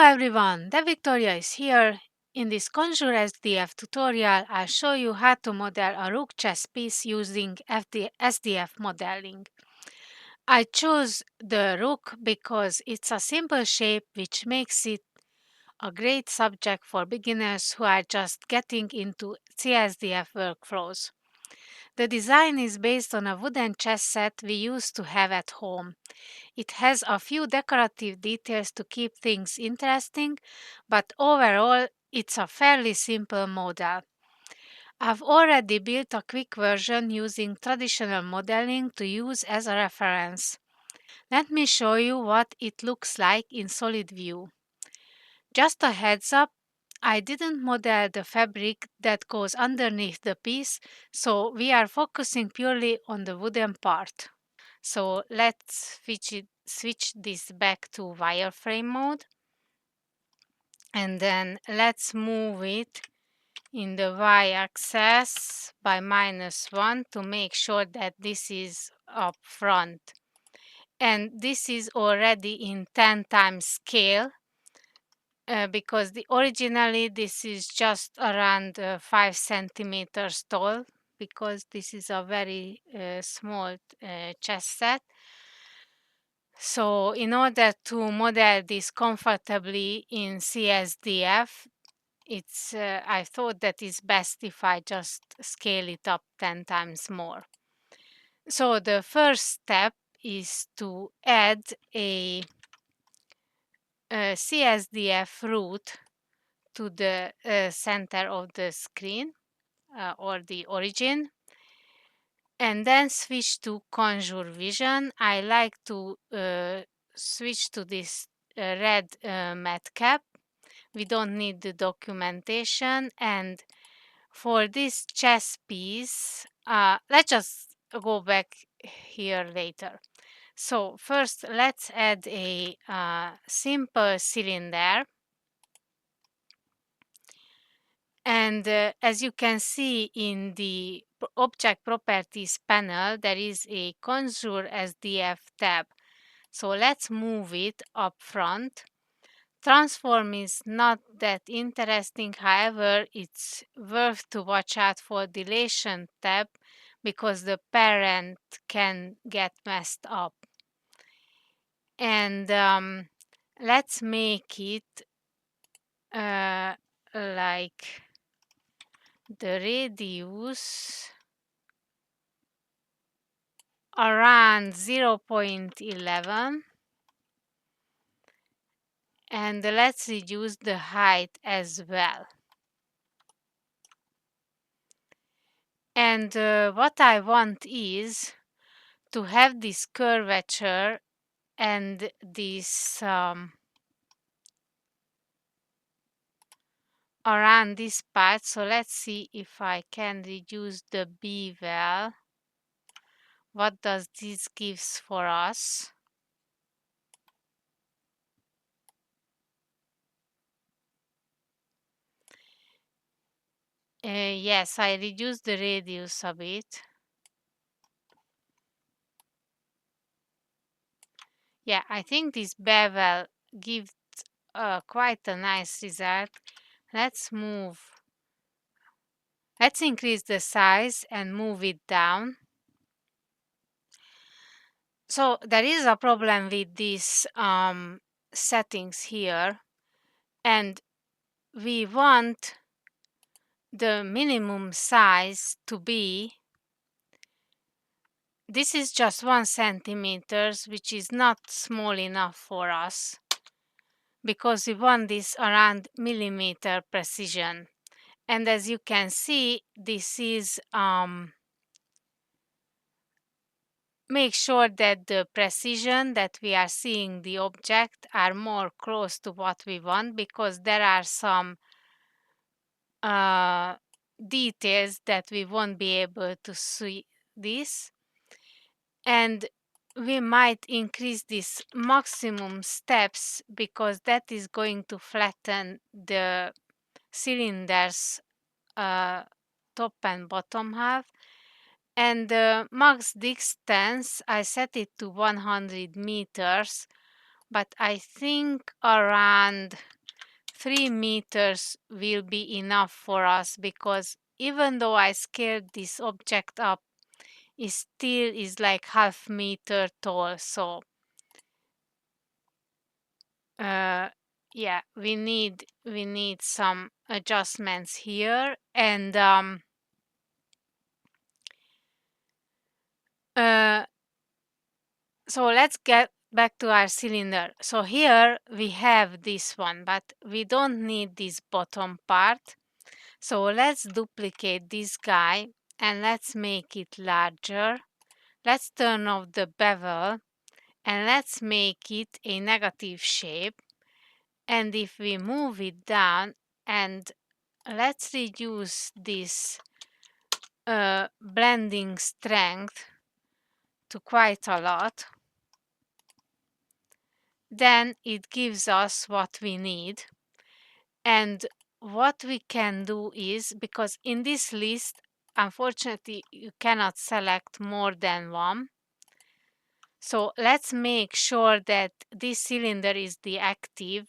everyone, Victoria is here. In this Conjure SDF tutorial, I'll show you how to model a Rook chess piece using SDF modeling. I chose the Rook because it's a simple shape which makes it a great subject for beginners who are just getting into CSDF workflows. The design is based on a wooden chess set we used to have at home. It has a few decorative details to keep things interesting, but overall, it's a fairly simple model. I've already built a quick version using traditional modeling to use as a reference. Let me show you what it looks like in solid view. Just a heads up, I didn't model the fabric that goes underneath the piece, so we are focusing purely on the wooden part. So let's switch this back to wireframe mode, and then let's move it in the y-axis by -1 to make sure that this is up front. And this is already in 10 times scale because originally this is just around 5 centimeters tall, because this is a very small chess set. So in order to model this comfortably in CSDF, I thought that it's best if I just scale it up 10 times more. So the first step is to add a CSDF root to the center of the screen or the origin, and then switch to Conjure Vision. I like to switch to this red matte cap. We don't need the documentation. And for this chess piece, let's just go back here later. So first, let's add a simple cylinder. And as you can see in the Object Properties panel, there is a Conjure SDF tab. So let's move it up front. Transform is not that interesting, however, it's worth to watch out for Dilation tab because the parent can get messed up. And let's make it like the radius around 0.11, and let's reduce the height as well. And what I want is to have this curvature and this around this part. So let's see if I can reduce the bevel. What does this gives for us? Yes, I reduced the radius a bit. Yeah, I think this bevel gives quite a nice result. Let's increase the size and move it down. So there is a problem with these settings here, and we want the minimum size to be, this is just 1 centimeters, which is not small enough for us because we want this around millimeter precision. And as you can see, this is make sure that the precision that we are seeing the object are more close to what we want, because there are some details that we won't be able to see this. And we might increase this maximum steps because that is going to flatten the cylinder's top and bottom half. And the max distance, I set it to 100 meters, but I think around 3 meters will be enough for us, because even though I scaled this object up, it still is like half meter tall. So yeah, we need some adjustments here. And so let's get back to our cylinder. So here we have this one, but we don't need this bottom part. So let's duplicate this guy and let's make it larger. Let's turn off the bevel and let's make it a negative shape. And if we move it down and let's reduce this blending strength to quite a lot, then it gives us what we need. And what we can do is, because in this list, unfortunately, you cannot select more than one. So let's make sure that this cylinder is the active.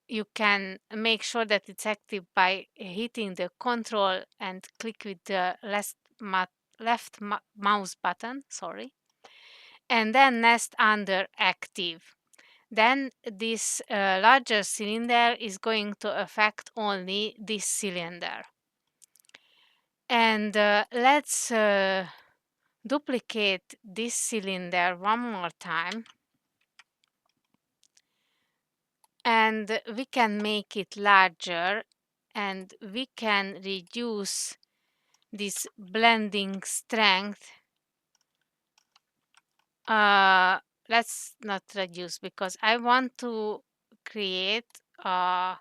You can make sure that it's active by hitting the Control and click with the left mouse button, sorry, and then nest under active. Then this larger cylinder is going to affect only this cylinder. And let's duplicate this cylinder one more time. And we can make it larger and we can reduce this blending strength. Let's not reduce, because I want to create a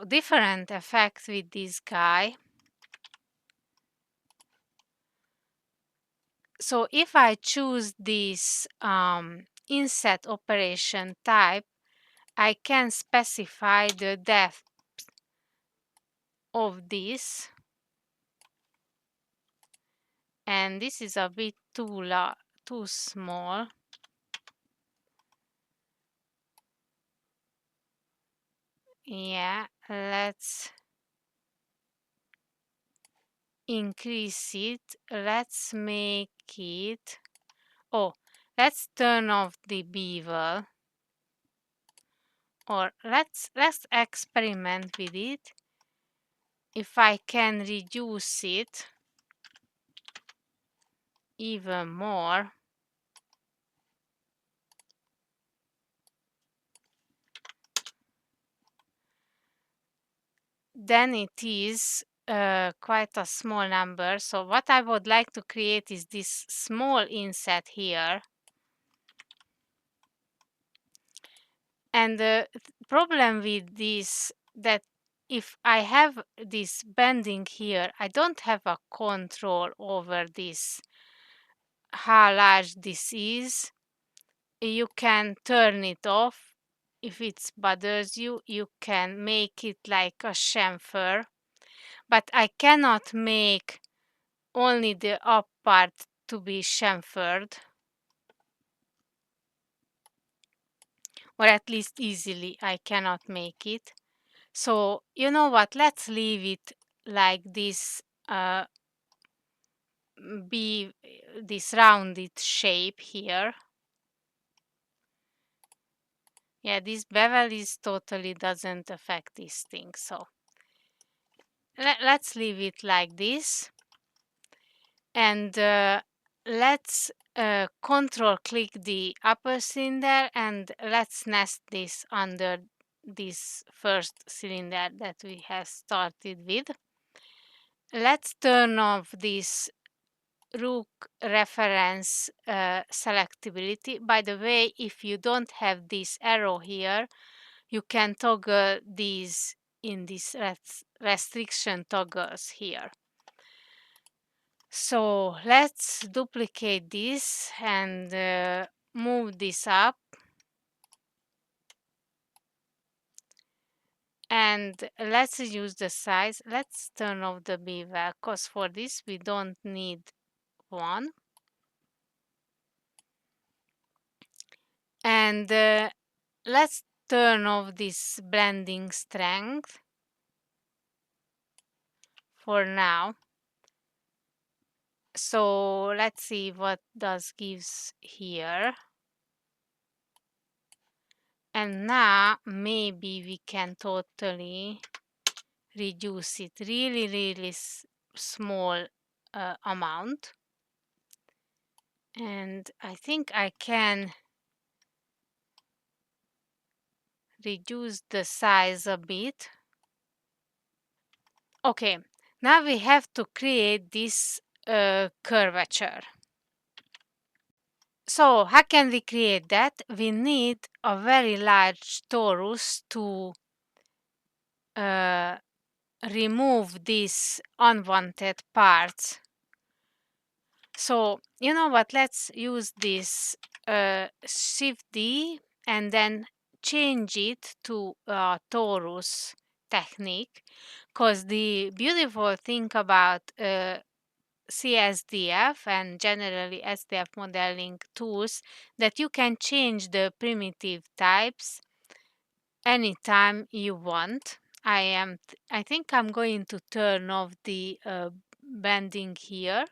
different effect with this guy. So if I choose this inset operation type, I can specify the depth of this, and this is a bit too small. Yeah, let's increase it. Let's make it, let's turn off the bevel, or let's experiment with it. If I can reduce it even more, then it is quite a small number. So what I would like to create is this small inset here. And the problem with this, that if I have this bending here, I don't have a control over this, how large this is. You can turn it off. If it bothers you, you can make it like a chamfer. But I cannot make only the up part to be chamfered, or at least easily I cannot make it. So you know what, let's leave it like this, be this rounded shape here. Yeah, this bevel is totally doesn't affect this thing, so let's leave it like this. And let's control click the upper cylinder and let's nest this under this first cylinder that we have started with. Let's turn off this Rook reference selectability. By the way, if you don't have this arrow here, you can toggle these in these restriction toggles here. So let's duplicate this and move this up. And let's use the size. Let's turn off the bevel, because for this we don't need one. And let's turn off this blending strength for now. So let's see what does gives here. And now maybe we can totally reduce it really small amount. And I think I can reduce the size a bit. Okay, now we have to create this curvature. So how can we create that? We need a very large torus to remove these unwanted parts. So you know what, let's use this Shift D and then change it to torus technique, because the beautiful thing about CSDF and generally SDF modeling tools that you can change the primitive types anytime you want. I think I'm going to turn off the bending here,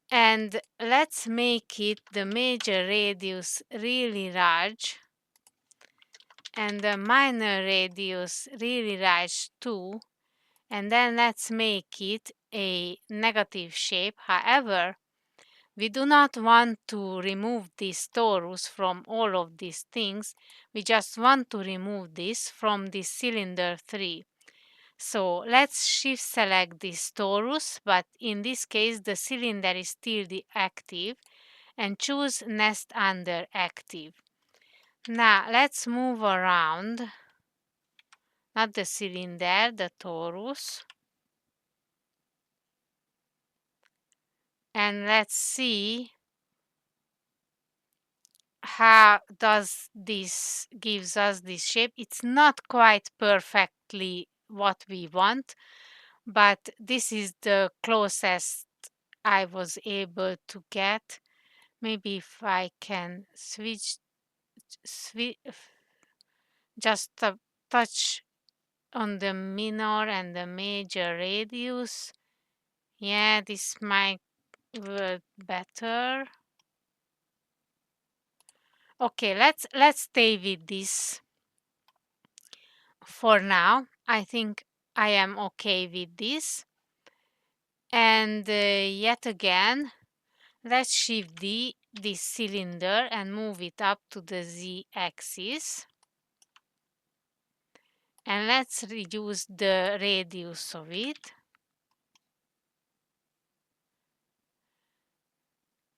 and let's make it the major radius really large and the minor radius really large too. And then let's make it a negative shape. However, we do not want to remove this torus from all of these things. We just want to remove this from the cylinder 3. So let's shift select this torus, but in this case the cylinder is still the active, and choose nest under active. Now let's move around, not the cylinder, the torus. And let's see how does this gives us this shape. It's not quite perfectly what we want, but this is the closest I was able to get. Maybe if I can switch just a touch on the minor and the major radius. Yeah, this might work better. Okay, let's stay with this for now. I think I am okay with this. And yet again, let's shift this cylinder and move it up to the z-axis. And let's reduce the radius of it.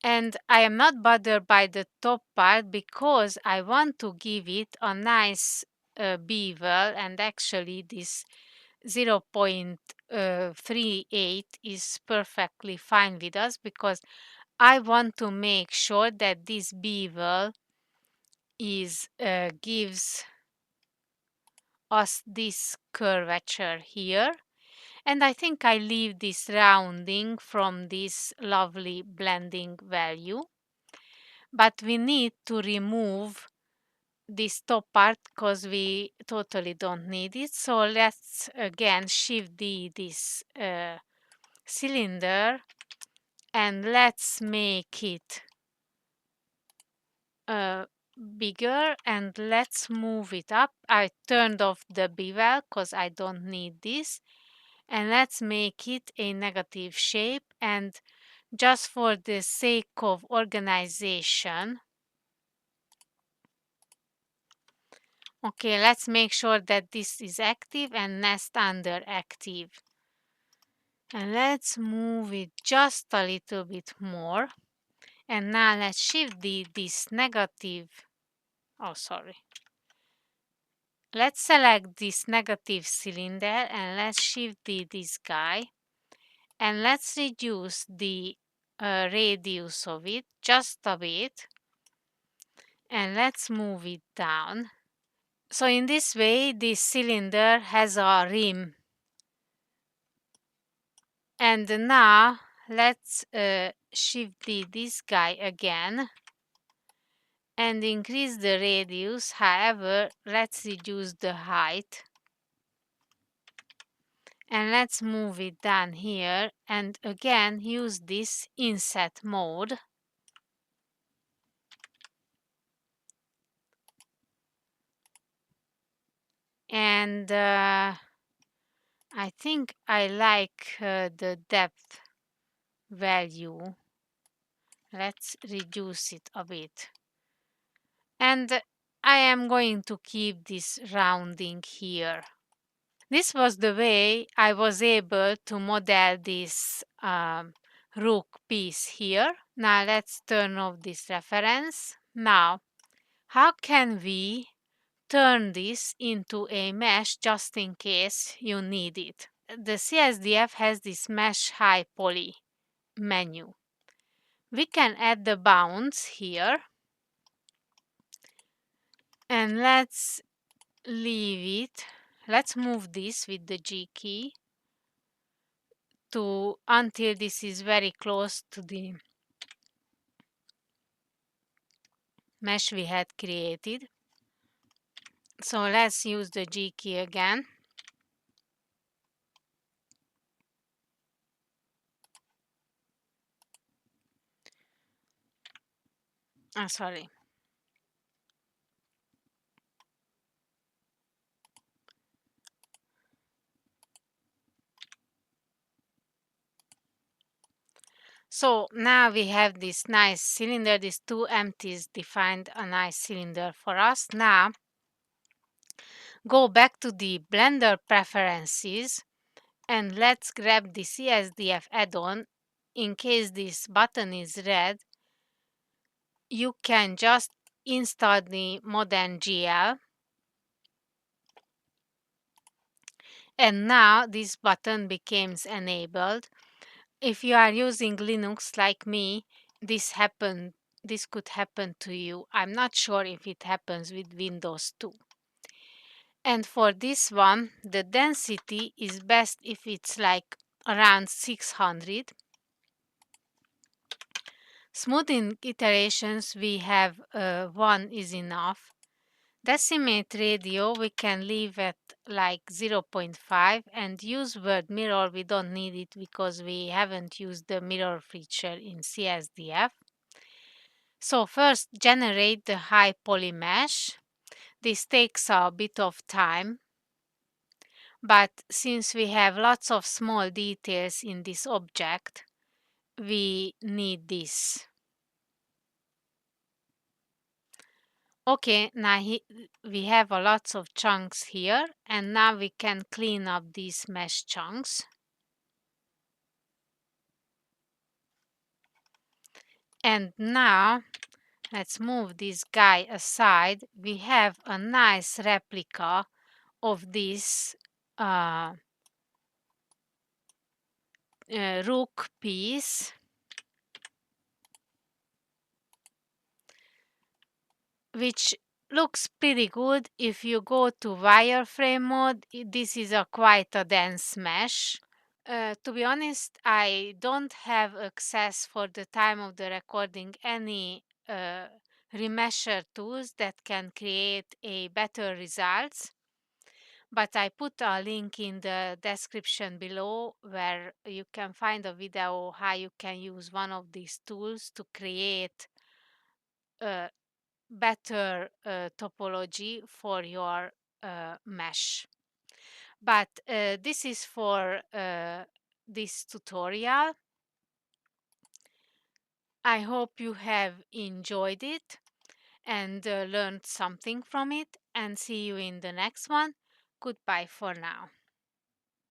And I am not bothered by the top part because I want to give it a nice bevel, and actually this 0.38 is perfectly fine with us because I want to make sure that this bevel is gives us this curvature here. And I think I leave this rounding from this lovely blending value. But we need to remove this top part because we totally don't need it. So let's again shift this cylinder and let's make it bigger, and let's move it up. I turned off the bevel because I don't need this, and let's make it a negative shape. And just for the sake of organization, okay, let's make sure that this is active and nest under active. And let's move it just a little bit more. And now let's shift this negative, oh sorry. Let's select this negative cylinder and let's shift this guy. And let's reduce the radius of it just a bit. And let's move it down. So in this way, this cylinder has a rim. And now let's shift this guy again and increase the radius. However, let's reduce the height. And let's move it down here and again use this inset mode. And I think I like the depth value. Let's reduce it a bit. And I am going to keep this rounding here. This was the way I was able to model this Rook piece here. Now let's turn off this reference. Now, how can we turn this into a mesh just in case you need it? The CSDF has this mesh high poly menu. We can add the bounds here. And let's leave it. Let's move this with the G key to until this is very close to the mesh we had created. So let's use the G key again. Sorry. So now we have this nice cylinder, these two empties defined a nice cylinder for us. Now go back to the Blender preferences and let's grab the CSDF add-on. In case this button is red, you can just install the modern GL. And now this button becomes enabled. If you are using Linux like me, this could happen to you. I'm not sure if it happens with Windows too. And for this one, the density is best if it's like around 600. Smoothing iterations, we have one is enough. Decimate radio we can leave at like 0.5 and use word mirror. We don't need it because we haven't used the mirror feature in CSDF. So first generate the high poly mesh. This takes a bit of time, but since we have lots of small details in this object, we need this. Okay, now we have a lots of chunks here, and now we can clean up these mesh chunks. And now let's move this guy aside. We have a nice replica of this Rook piece, which looks pretty good. If you go to wireframe mode, this is quite a dense mesh. To be honest, I don't have access for the time of the recording any remesher tools that can create a better results. But I put a link in the description below where you can find a video how you can use one of these tools to create a better topology for your mesh. But this is for this tutorial. I hope you have enjoyed it and learned something from it, and see you in the next one. Goodbye for now.